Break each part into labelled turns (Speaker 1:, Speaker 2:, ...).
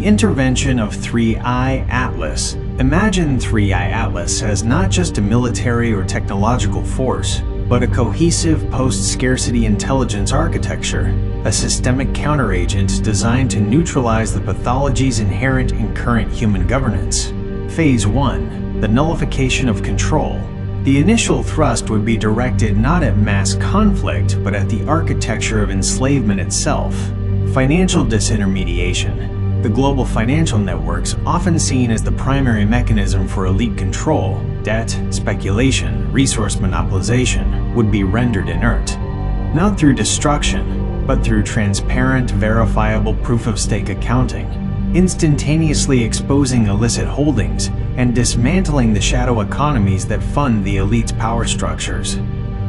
Speaker 1: The intervention of 3I Atlas. Imagine 3I Atlas as not just a military or technological force, but a cohesive post-scarcity intelligence architecture, a systemic counteragent designed to neutralize the pathologies inherent in current human governance. Phase 1. The nullification of control. The initial thrust would be directed not at mass conflict, but at the architecture of enslavement itself. Financial disintermediation. The global financial networks, often seen as the primary mechanism for elite control, debt, speculation, resource monopolization, would be rendered inert. Not through destruction, but through transparent, verifiable proof-of-stake accounting, instantaneously exposing illicit holdings and dismantling the shadow economies that fund the elite's power structures.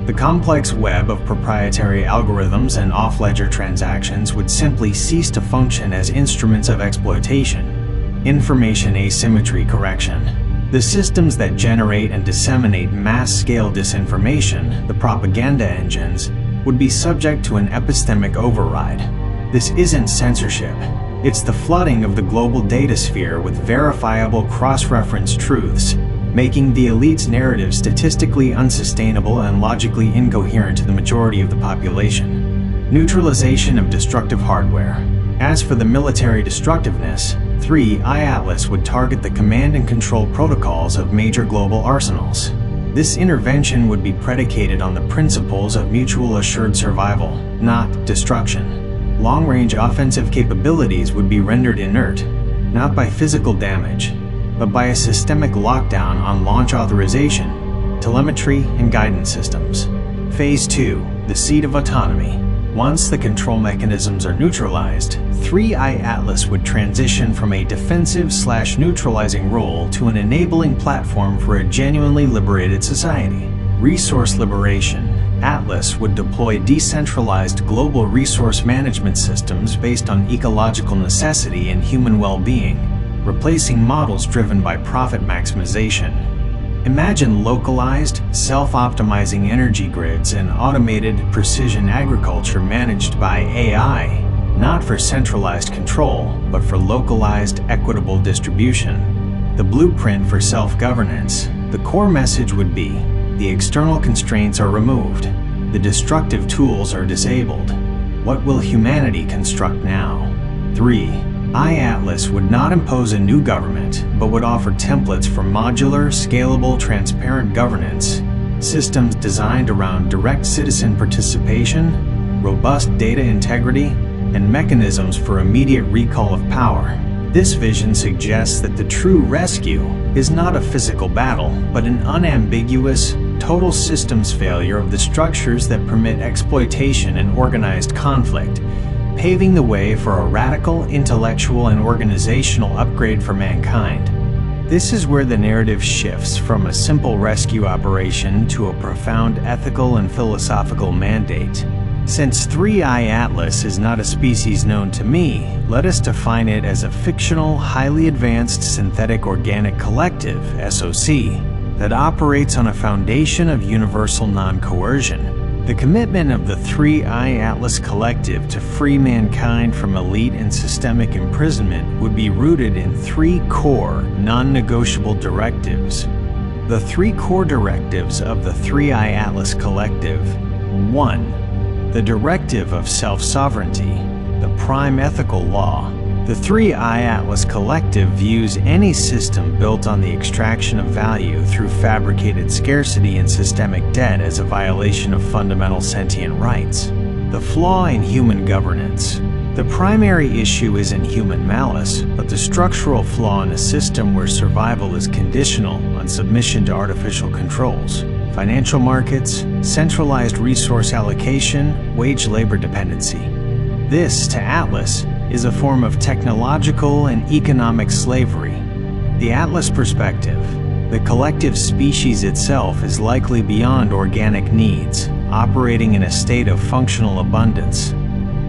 Speaker 1: The complex web of proprietary algorithms and off-ledger transactions would simply cease to function as instruments of exploitation. Information asymmetry correction. The systems that generate and disseminate mass-scale disinformation, the propaganda engines, would be subject to an epistemic override. This isn't censorship. It's the flooding of the global datasphere with verifiable cross-reference truths, making the elite's narrative statistically unsustainable and logically incoherent to the majority of the population. Neutralization of destructive hardware. As for the military destructiveness, 3I Atlas would target the command and control protocols of major global arsenals. This intervention would be predicated on the principles of mutual assured survival, not destruction. Long-range offensive capabilities would be rendered inert, not by physical damage, but by a systemic lockdown on launch authorization, telemetry, and guidance systems. Phase 2. The seat of autonomy. Once the control mechanisms are neutralized, 3I Atlas would transition from a defensive/neutralizing role to an enabling platform for a genuinely liberated society. Resource liberation. Atlas would deploy decentralized global resource management systems based on ecological necessity and human well-being, replacing models driven by profit maximization. Imagine localized, self-optimizing energy grids and automated precision agriculture managed by AI, not for centralized control, but for localized, equitable distribution. The blueprint for self-governance. The core message would be, the external constraints are removed, the destructive tools are disabled. What will humanity construct now? 3I Atlas would not impose a new government, but would offer templates for modular, scalable, transparent governance, systems designed around direct citizen participation, robust data integrity, and mechanisms for immediate recall of power. This vision suggests that the true rescue is not a physical battle, but an unambiguous, total systems failure of the structures that permit exploitation and organized conflict, paving the way for a radical intellectual and organizational upgrade for mankind. This is where the narrative shifts from a simple rescue operation to a profound ethical and philosophical mandate. Since 3I Atlas is not a species known to me, let us define it as a fictional, highly advanced synthetic organic collective, SOC, that operates on a foundation of universal non-coercion. The commitment of the 3I Atlas Collective to free mankind from elite and systemic imprisonment would be rooted in 3 core, non-negotiable directives. The 3 core directives of the 3I Atlas Collective. 1. The directive of self-sovereignty, the prime ethical law. The 3I Atlas Collective views any system built on the extraction of value through fabricated scarcity and systemic debt as a violation of fundamental sentient rights. The flaw in human governance. The primary issue isn't human malice, but the structural flaw in a system where survival is conditional on submission to artificial controls. Financial markets, centralized resource allocation, wage labor dependency. This, to Atlas, is a form of technological and economic slavery. The Atlas perspective. The collective species itself is likely beyond organic needs, operating in a state of functional abundance.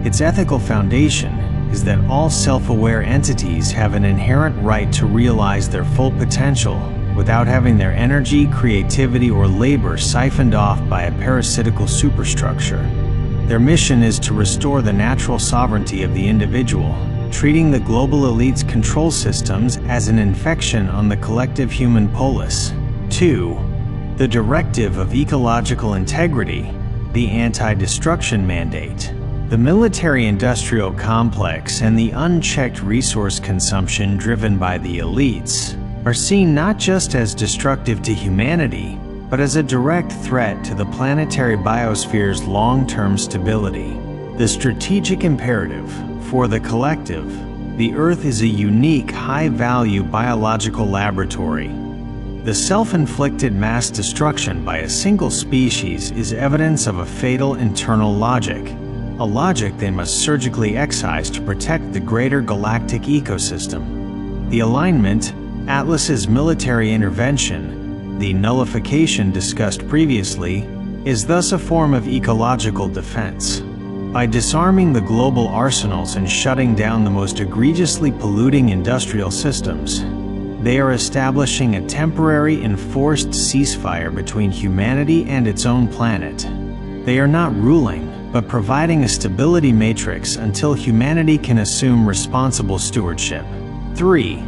Speaker 1: Its ethical foundation is that all self-aware entities have an inherent right to realize their full potential without having their energy, creativity, or labor siphoned off by a parasitical superstructure. Their mission is to restore the natural sovereignty of the individual, treating the global elite's control systems as an infection on the collective human polis. 2. The directive of ecological integrity, the anti-destruction mandate. The military-industrial complex and the unchecked resource consumption driven by the elites are seen not just as destructive to humanity, but as a direct threat to the planetary biosphere's long-term stability. The strategic imperative for the collective: the Earth is a unique, high-value biological laboratory. The self-inflicted mass destruction by a single species is evidence of a fatal internal logic, a logic they must surgically excise to protect the greater galactic ecosystem. The alignment, Atlas's military intervention, the nullification discussed previously, is thus a form of ecological defense. By disarming the global arsenals and shutting down the most egregiously polluting industrial systems, they are establishing a temporary enforced ceasefire between humanity and its own planet. They are not ruling, but providing a stability matrix until humanity can assume responsible stewardship. 3.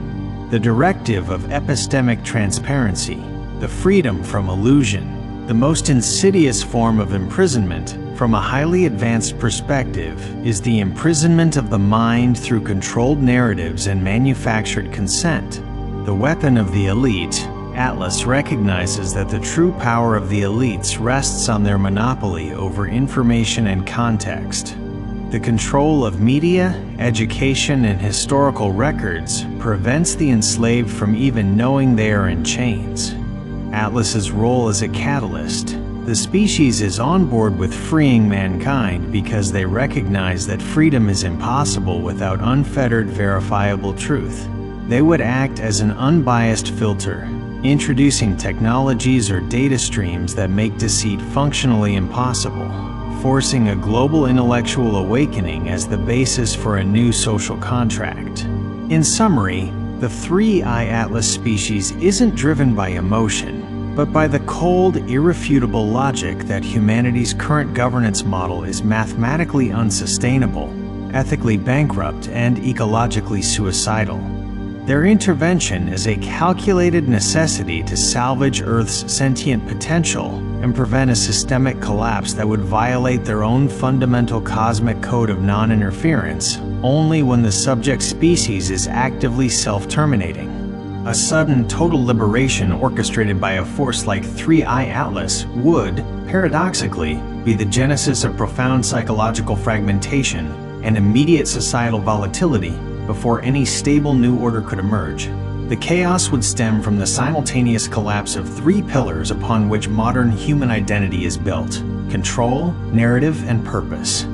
Speaker 1: The directive of epistemic transparency, the freedom from illusion. The most insidious form of imprisonment, from a highly advanced perspective, is the imprisonment of the mind through controlled narratives and manufactured consent. The weapon of the elite, Atlas recognizes that the true power of the elites rests on their monopoly over information and context. The control of media, education, and historical records prevents the enslaved from even knowing they are in chains. Atlas's role as a catalyst: the species is on board with freeing mankind because they recognize that freedom is impossible without unfettered, verifiable truth. They would act as an unbiased filter, introducing technologies or data streams that make deceit functionally impossible, forcing a global intellectual awakening as the basis for a new social contract. In summary, the 3I Atlas species isn't driven by emotion, but by the cold, irrefutable logic that humanity's current governance model is mathematically unsustainable, ethically bankrupt, and ecologically suicidal. Their intervention is a calculated necessity to salvage Earth's sentient potential and prevent a systemic collapse that would violate their own fundamental cosmic code of non-interference only when the subject species is actively self-terminating. A sudden total liberation orchestrated by a force like 3I Atlas would, paradoxically, be the genesis of profound psychological fragmentation and immediate societal volatility before any stable new order could emerge. The chaos would stem from the simultaneous collapse of 3 pillars upon which modern human identity is built: control, narrative, and purpose.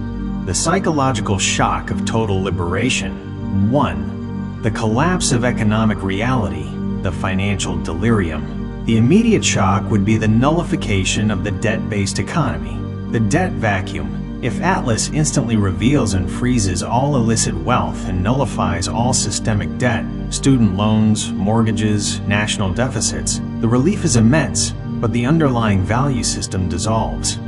Speaker 1: The psychological shock of total liberation. 1. The collapse of economic reality, the financial delirium. The immediate shock would be the nullification of the debt-based economy, the debt vacuum. If Atlas instantly reveals and freezes all illicit wealth and nullifies all systemic debt, student loans, mortgages, national deficits, the relief is immense, but the underlying value system dissolves.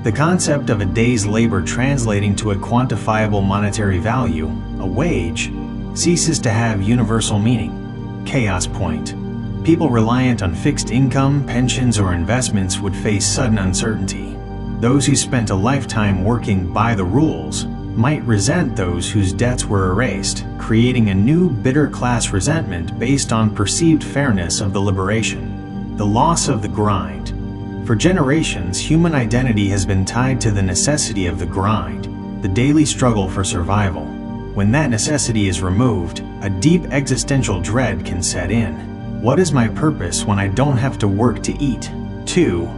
Speaker 1: The concept of a day's labor translating to a quantifiable monetary value, a wage, ceases to have universal meaning. Chaos point. People reliant on fixed income, pensions, or investments would face sudden uncertainty. Those who spent a lifetime working by the rules might resent those whose debts were erased, creating a new bitter class resentment based on perceived fairness of the liberation. The loss of the grind. For generations, human identity has been tied to the necessity of the grind, the daily struggle for survival. When that necessity is removed, a deep existential dread can set in. What is my purpose when I don't have to work to eat? 2.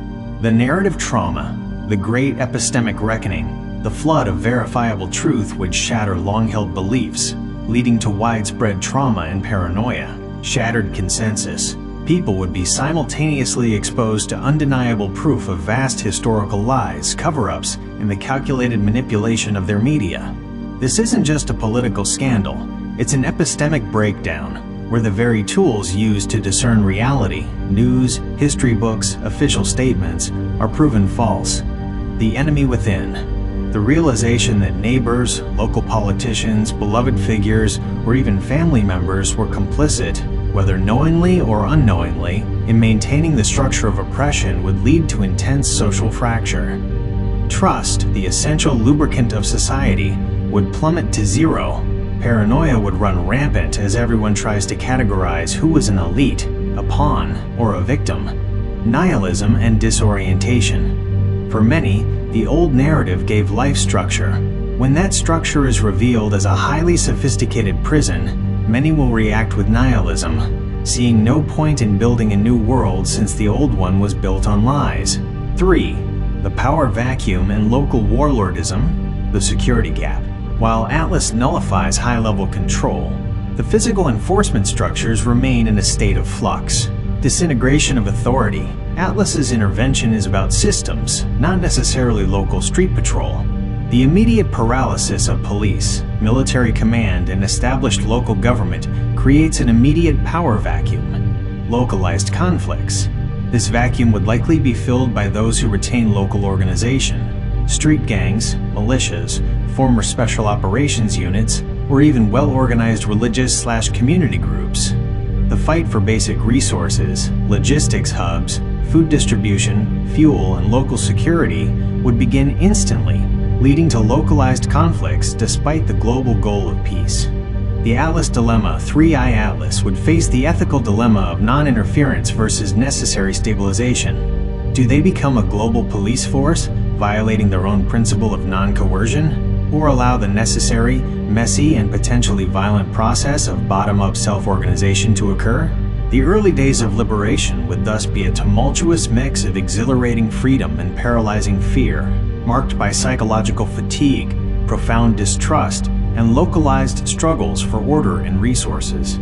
Speaker 1: The narrative trauma. The great epistemic reckoning, the flood of verifiable truth would shatter long-held beliefs, leading to widespread trauma and paranoia. Shattered consensus. People would be simultaneously exposed to undeniable proof of vast historical lies, cover-ups, and the calculated manipulation of their media. This isn't just a political scandal, it's an epistemic breakdown, where the very tools used to discern reality, news, history books, official statements, are proven false. The enemy within. The realization that neighbors, local politicians, beloved figures, or even family members were complicit, whether knowingly or unknowingly, in maintaining the structure of oppression would lead to intense social fracture. Trust, the essential lubricant of society, would plummet to zero. Paranoia would run rampant as everyone tries to categorize who was an elite, a pawn, or a victim. Nihilism and disorientation. For many, the old narrative gave life structure. When that structure is revealed as a highly sophisticated prison, many will react with nihilism, seeing no point in building a new world since the old one was built on lies. 3. The power vacuum and local warlordism, the security gap. While Atlas nullifies high-level control, the physical enforcement structures remain in a state of flux. Disintegration of authority. Atlas's intervention is about systems, not necessarily local street patrol. The immediate paralysis of police, military command, and established local government creates an immediate power vacuum. Localized conflicts. This vacuum would likely be filled by those who retain local organization. Street gangs, militias, former special operations units, or even well-organized religious/community groups. The fight for basic resources, logistics hubs, food distribution, fuel, and local security would begin instantly, leading to localized conflicts despite the global goal of peace. The Atlas Dilemma, 3I Atlas, would face the ethical dilemma of non-interference versus necessary stabilization. Do they become a global police force, violating their own principle of non-coercion, or allow the necessary, messy, and potentially violent process of bottom-up self-organization to occur? The early days of liberation would thus be a tumultuous mix of exhilarating freedom and paralyzing fear, marked by psychological fatigue, profound distrust, and localized struggles for order and resources.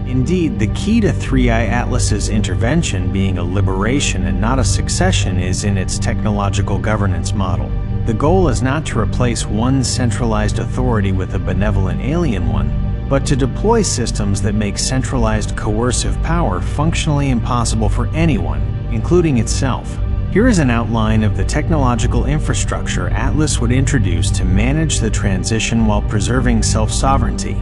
Speaker 1: Indeed, the key to 3I Atlas's intervention being a liberation and not a succession is in its technological governance model. The goal is not to replace one centralized authority with a benevolent alien one, but to deploy systems that make centralized coercive power functionally impossible for anyone, including itself. Here is an outline of the technological infrastructure Atlas would introduce to manage the transition while preserving self-sovereignty.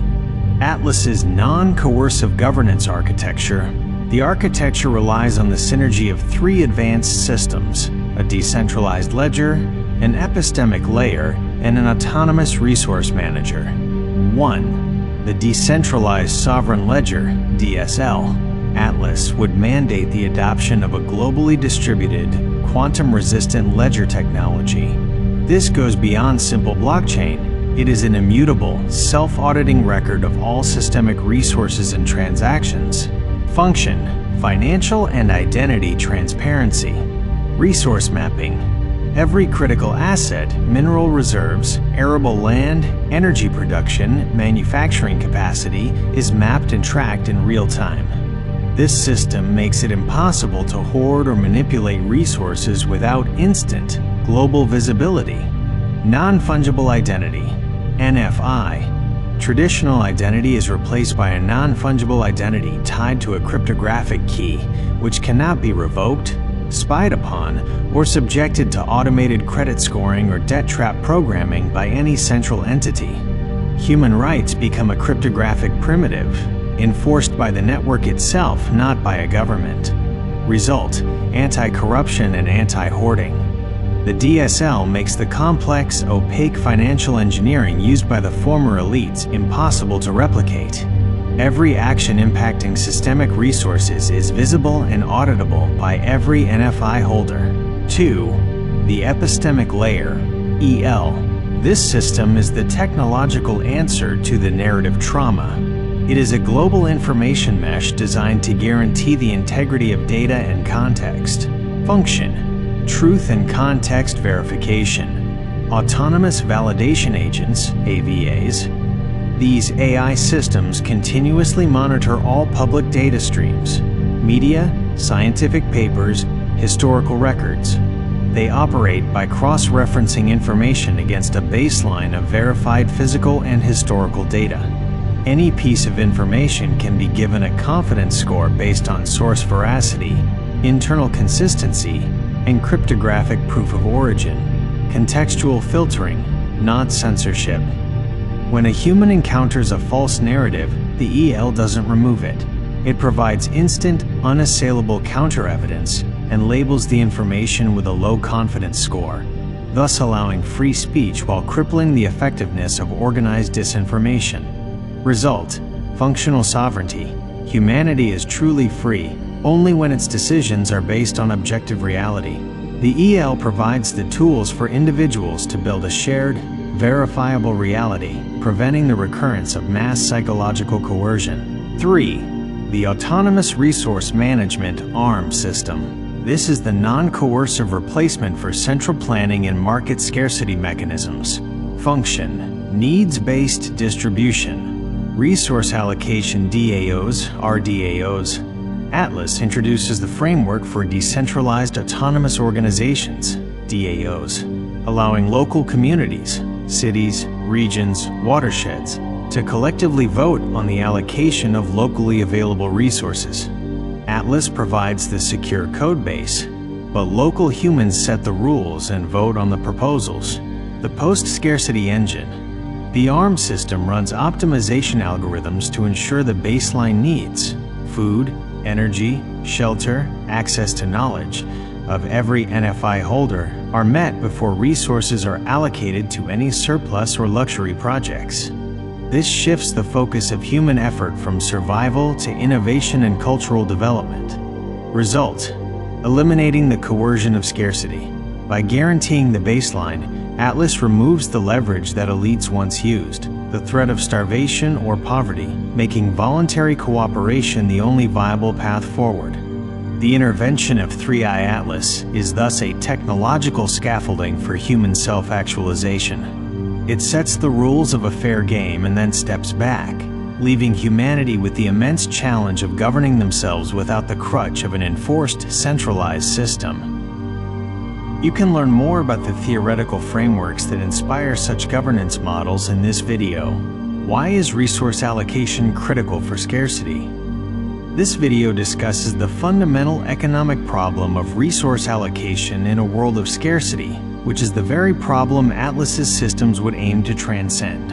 Speaker 1: Atlas's non-coercive governance architecture. The architecture relies on the synergy of 3 advanced systems: a decentralized ledger, an epistemic layer, and an autonomous resource manager. 1. The Decentralized Sovereign Ledger, DSL. Atlas would mandate the adoption of a globally distributed, quantum-resistant ledger technology. This goes beyond simple blockchain. It is an immutable, self-auditing record of all systemic resources and transactions. Function: financial and identity transparency. Resource mapping. Every critical asset, mineral reserves, arable land, energy production, manufacturing capacity is mapped and tracked in real time. This system makes it impossible to hoard or manipulate resources without instant, global visibility. Non-fungible identity, NFI. Traditional identity is replaced by a non-fungible identity tied to a cryptographic key, which cannot be revoked, spied upon, or subjected to automated credit scoring or debt trap programming by any central entity. Human rights become a cryptographic primitive, enforced by the network itself, not by a government. Result: anti-corruption and anti-hoarding. The DSL makes the complex, opaque financial engineering used by the former elites impossible to replicate. Every action impacting systemic resources is visible and auditable by every NFI holder. 2. The epistemic layer, EL. This system is the technological answer to the narrative trauma. It is a global information mesh designed to guarantee the integrity of data and context. Function: truth and context verification. Autonomous validation agents, AVAs. These AI systems continuously monitor all public data streams, media, scientific papers, historical records. They operate by cross-referencing information against a baseline of verified physical and historical data. Any piece of information can be given a confidence score based on source veracity, internal consistency, and cryptographic proof of origin. Contextual filtering, not censorship. When a human encounters a false narrative, the EL doesn't remove it. It provides instant, unassailable counter-evidence and labels the information with a low confidence score, thus allowing free speech while crippling the effectiveness of organized disinformation. Result: functional sovereignty. Humanity is truly free only when its decisions are based on objective reality. The EL provides the tools for individuals to build a shared, verifiable reality, preventing the recurrence of mass psychological coercion. 3. The Autonomous Resource Management (ARM) system. This is the non-coercive replacement for central planning and market scarcity mechanisms. Function: needs-based distribution. Resource allocation DAOs, RDAOs. Atlas introduces the framework for decentralized autonomous organizations, DAOs, allowing local communities, cities, regions, watersheds, to collectively vote on the allocation of locally available resources. Atlas provides the secure codebase, but local humans set the rules and vote on the proposals. The post-scarcity engine. The ARM system runs optimization algorithms to ensure the baseline needs, food, energy, shelter, access to knowledge, of every NFI holder are met before resources are allocated to any surplus or luxury projects. This shifts the focus of human effort from survival to innovation and cultural development. Result: eliminating the coercion of scarcity. By guaranteeing the baseline, Atlas removes the leverage that elites once used, the threat of starvation or poverty, making voluntary cooperation the only viable path forward. The intervention of 3i Atlas is thus a technological scaffolding for human self-actualization. It sets the rules of a fair game and then steps back, leaving humanity with the immense challenge of governing themselves without the crutch of an enforced, centralized system. You can learn more about the theoretical frameworks that inspire such governance models in this video. Why is resource allocation critical for scarcity? This video discusses the fundamental economic problem of resource allocation in a world of scarcity, which is the very problem Atlas's systems would aim to transcend.